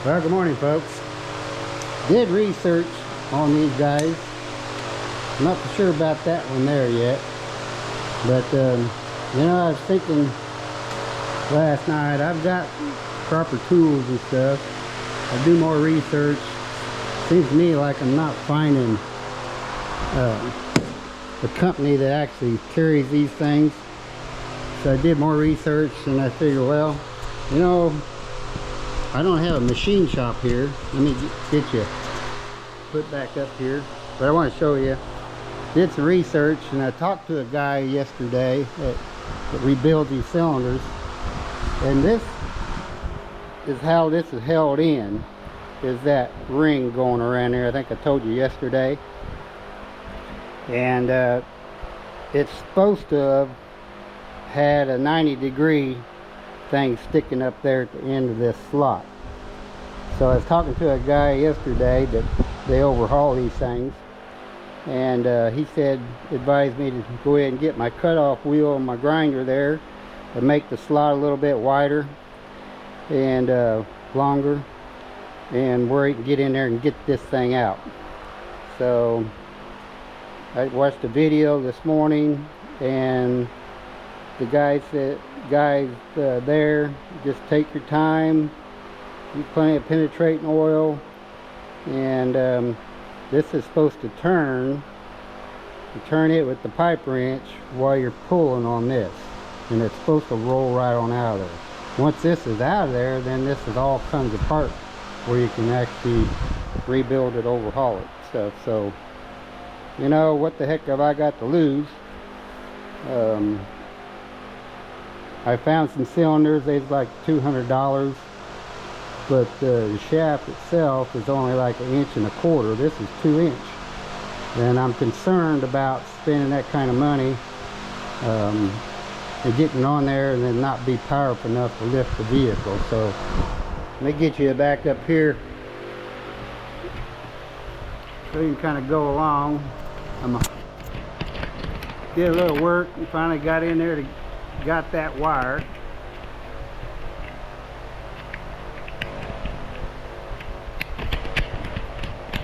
Well, good morning, folks. Did research on these guys. I'm not for sure about that one there yet. But, you know, I was thinking last night, I've got proper tools and stuff. I do more research. Seems to me like I'm not finding the company that actually carries these things. So I did more research and I figured, well, you know, I don't have a machine shop here. Let me get you put back up here. But I want to show you. Did some research and I talked to a guy yesterday that rebuilds these cylinders. And this is how this is held in. Is that ring going around there. I think I told you yesterday. And it's supposed to have had a 90-degree thing sticking up there at the end of this slot. So I was talking to a guy yesterday that they overhaul these things, and he said, advised me to go ahead and get my cutoff wheel and my grinder there and make the slot a little bit wider and longer, and where he can get in there and get this thing out. So I watched a video this morning, and the guy said, there, just take your time, use plenty of penetrating oil, and this is supposed to turn it with the pipe wrench while you're pulling on this, and it's supposed to roll right on out of there. Once this is out of there, then this is all comes apart where you can actually rebuild it, overhaul it, stuff. So, you know, what the heck have I got to lose? I found some cylinders. They's like $200, but the shaft itself is only like 1.25 inches. This is 2 inch, and I'm concerned about spending that kind of money and getting on there and then not be powerful enough to lift the vehicle. So let me get you back up here so you can kind of go along. I'm gonna did a little work and finally got in there to got that wire.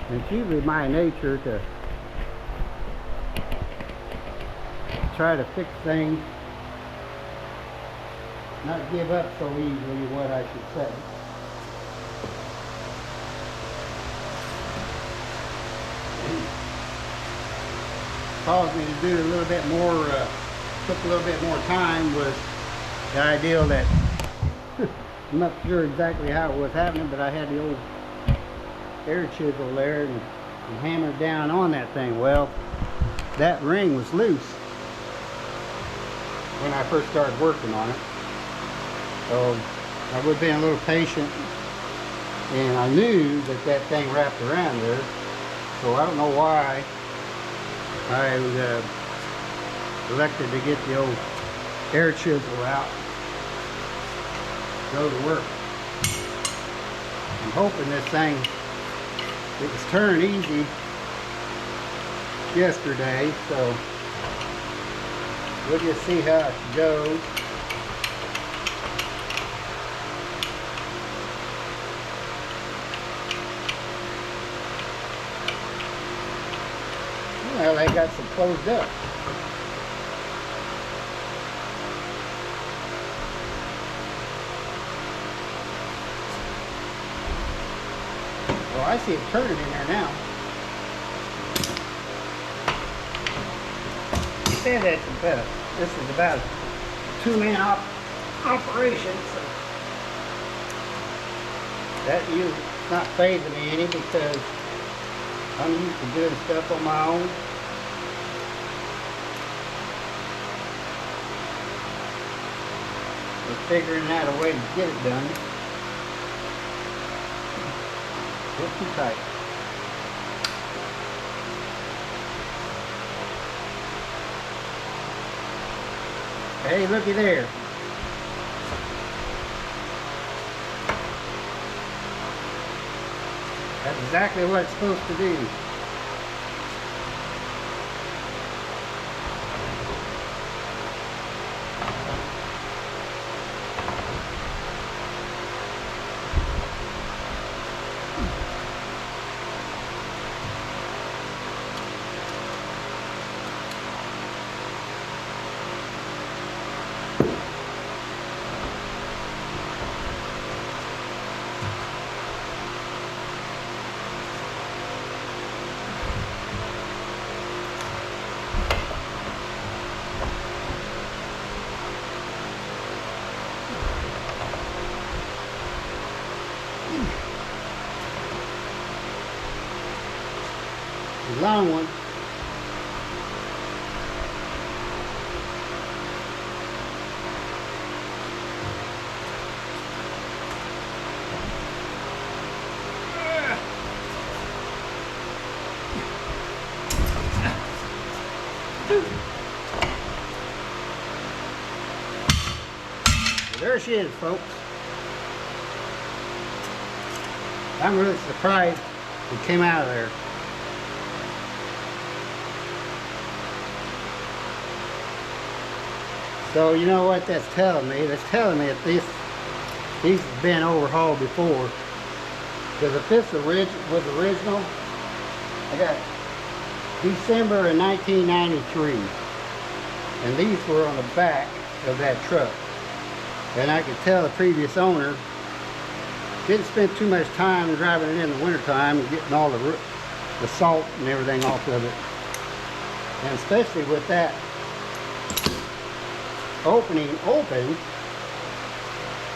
And it's usually my nature to try to fix things, not give up so easily, what I should say. Caused me to do a little bit more, took a little bit more time, was the idea that I'm not sure exactly how it was happening, but I had the old air chisel there and hammered down on that thing. Well, that ring was loose when I first started working on it. So I would have been a little patient, and I knew that that thing wrapped around there. So I don't know why I elected to get the old air chisel out, go to work. I'm hoping this thing, it was turned easy yesterday, so we'll just see how it goes. Well, they got some closed up. Well, I see it turning in there now. You said that this is about a 2-man operation, so that is not phasing me any, because I'm used to doing stuff on my own. We're figuring out a way to get it done. It's too tight. Hey, looky there. That's exactly what it's supposed to do. The long one. Well, there she is, folks. I'm really surprised it came out of there. So you know what that's telling me? That's telling me that these have been overhauled before. Because if this was original, I got December of 1993, and these were on the back of that truck. And I could tell the previous owner didn't spend too much time driving it in the wintertime and getting all the salt and everything off of it. And especially with that opening open,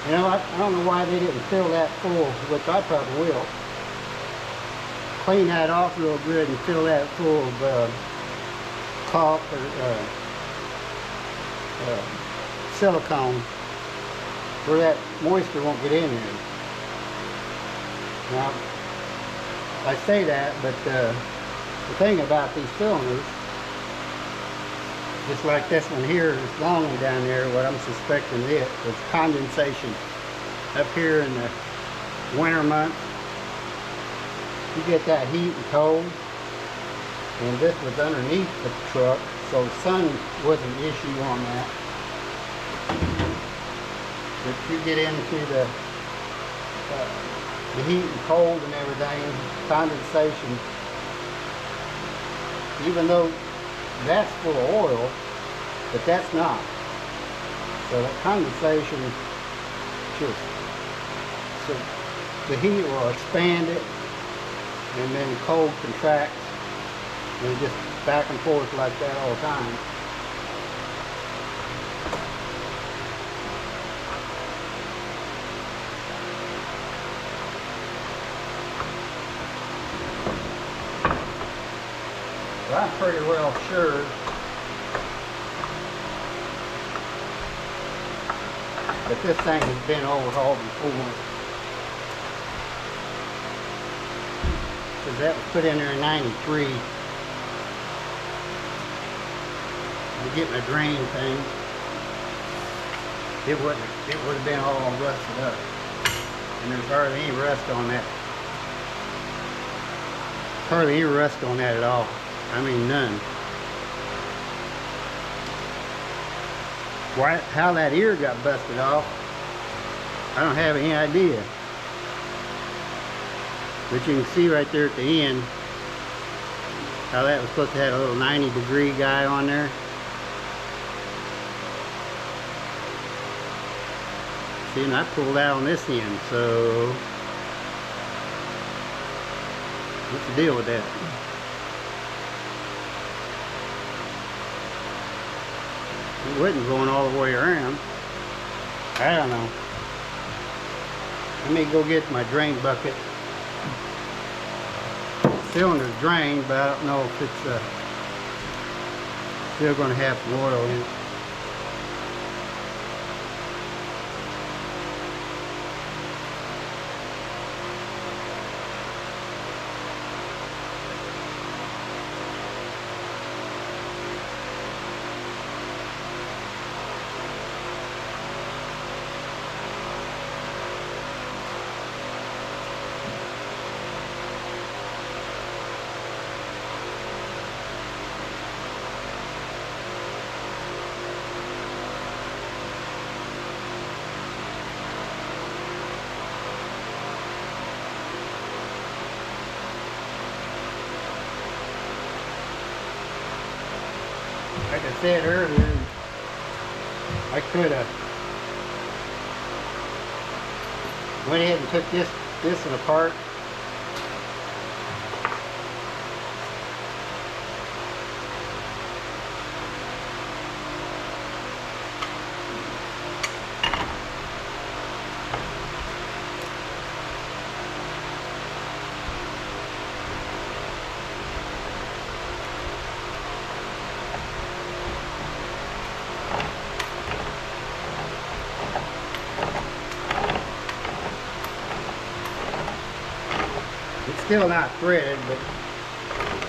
you know, I don't know why they didn't fill that full, which I probably will. Clean that off real good and fill that full of caulk or silicone where that moisture won't get in there. Now, I say that, but the thing about these cylinders, just like this one here, this long one down there, what I'm suspecting it is condensation. Up here in the winter months, you get that heat and cold, and this was underneath the truck, so sun wasn't an issue on that. If you get into the heat and cold and everything, condensation, even though that's full of oil, but that's not. So that condensation just, so the heat will expand it, and then cold contracts, and just back and forth like that all the time. Well, I'm pretty well sure that this thing has been overhauled before. Because that was put in there in '93. To get my drain thing. It would have been all rusted up. And there's hardly any rust on that. Hardly any rust on that at all. I mean, none. How that ear got busted off, I don't have any idea. But you can see right there at the end how that was supposed to have a little 90-degree guy on there. See, and I pulled out on this end, so what's the deal with that? It wasn't going all the way around. I don't know. Let me go get my drain bucket. The cylinder's drained, but I don't know if it's still going to have some oil in it. Like I said earlier, I could have went ahead and took this one apart. It's still not threaded, but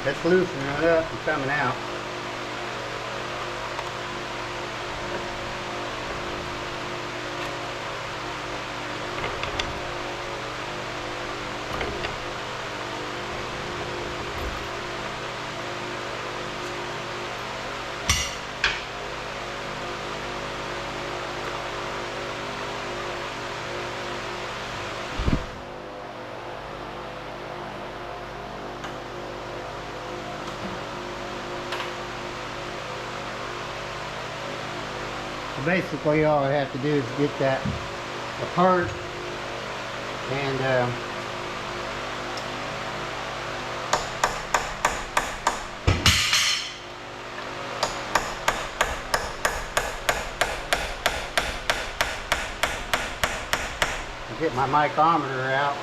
it's loosening it up and coming out. Basically all I have to do is get that apart and get my micrometer out.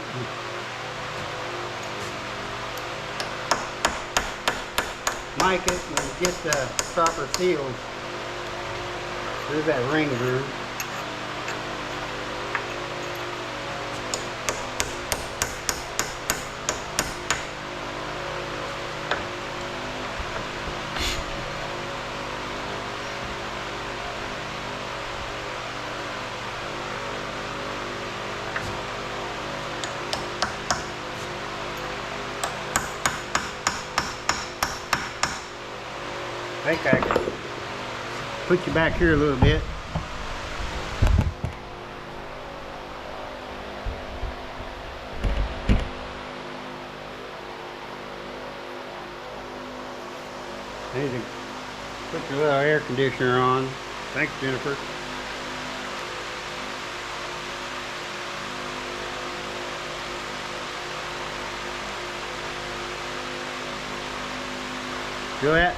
Mic it and get the proper seals. There's that ring groove. I think I can put you back here a little bit. I need to put your little air conditioner on. Thanks, Jennifer. Feel that?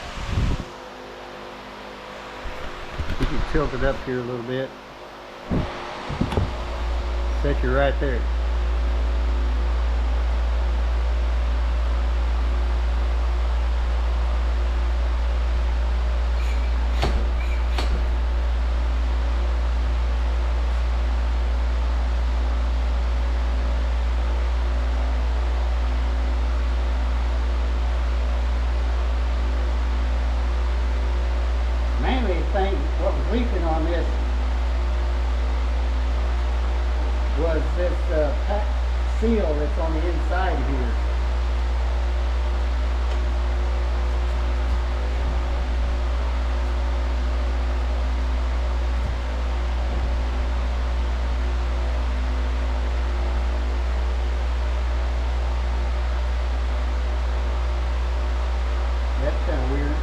You can tilt it up here a little bit. Set you right there. What was leaking on this was this seal that's on the inside here. That's kind of weird.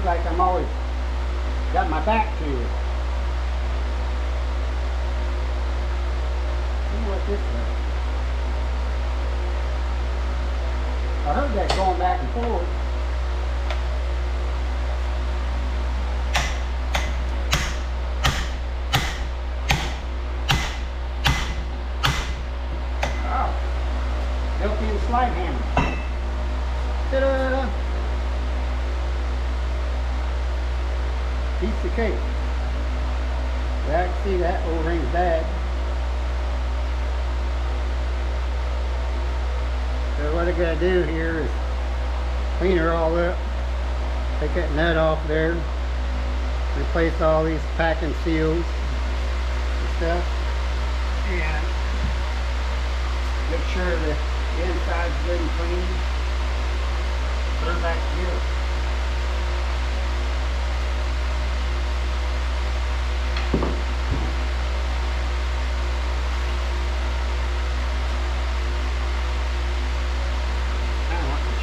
like I'm always got my back to it. See what this is. I heard that going back and forth. Oh, built-in slide handle. Ta-da! Piece of cake. Yeah, I can see that O-ring's bad. So what I gotta do here is clean her all up, take that nut off there, replace all these packing seals and stuff, and make sure the inside's good and clean. Put her back together.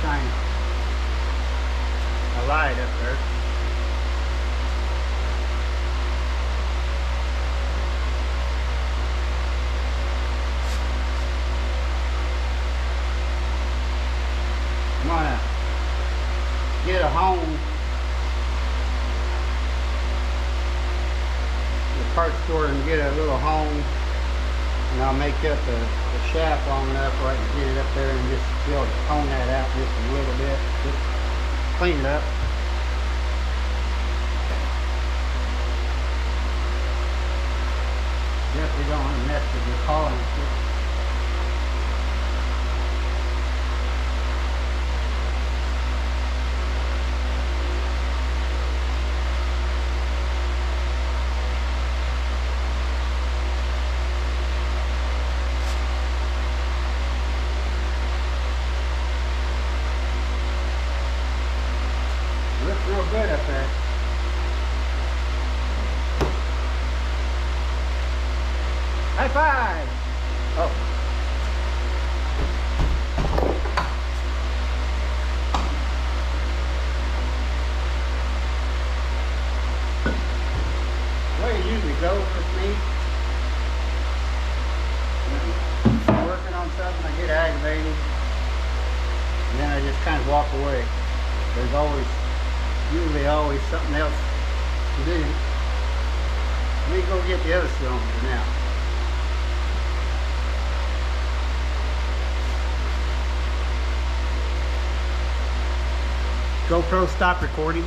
Shine a light up there. I'm gonna get a home, the parts store, and get a little home, and I'll make up the shaft long enough where I can get it up there and just be able to hone that out just a little bit, just clean it up. Definitely don't want to mess with this hauling shit. Looks real good up there. High five! Oh. The way it usually goes with me, when I'm working on something, I get aggravated, and then I just kind of walk away. There's usually always something else to do. Let me go get the other cylinder now. GoPro, stop recording.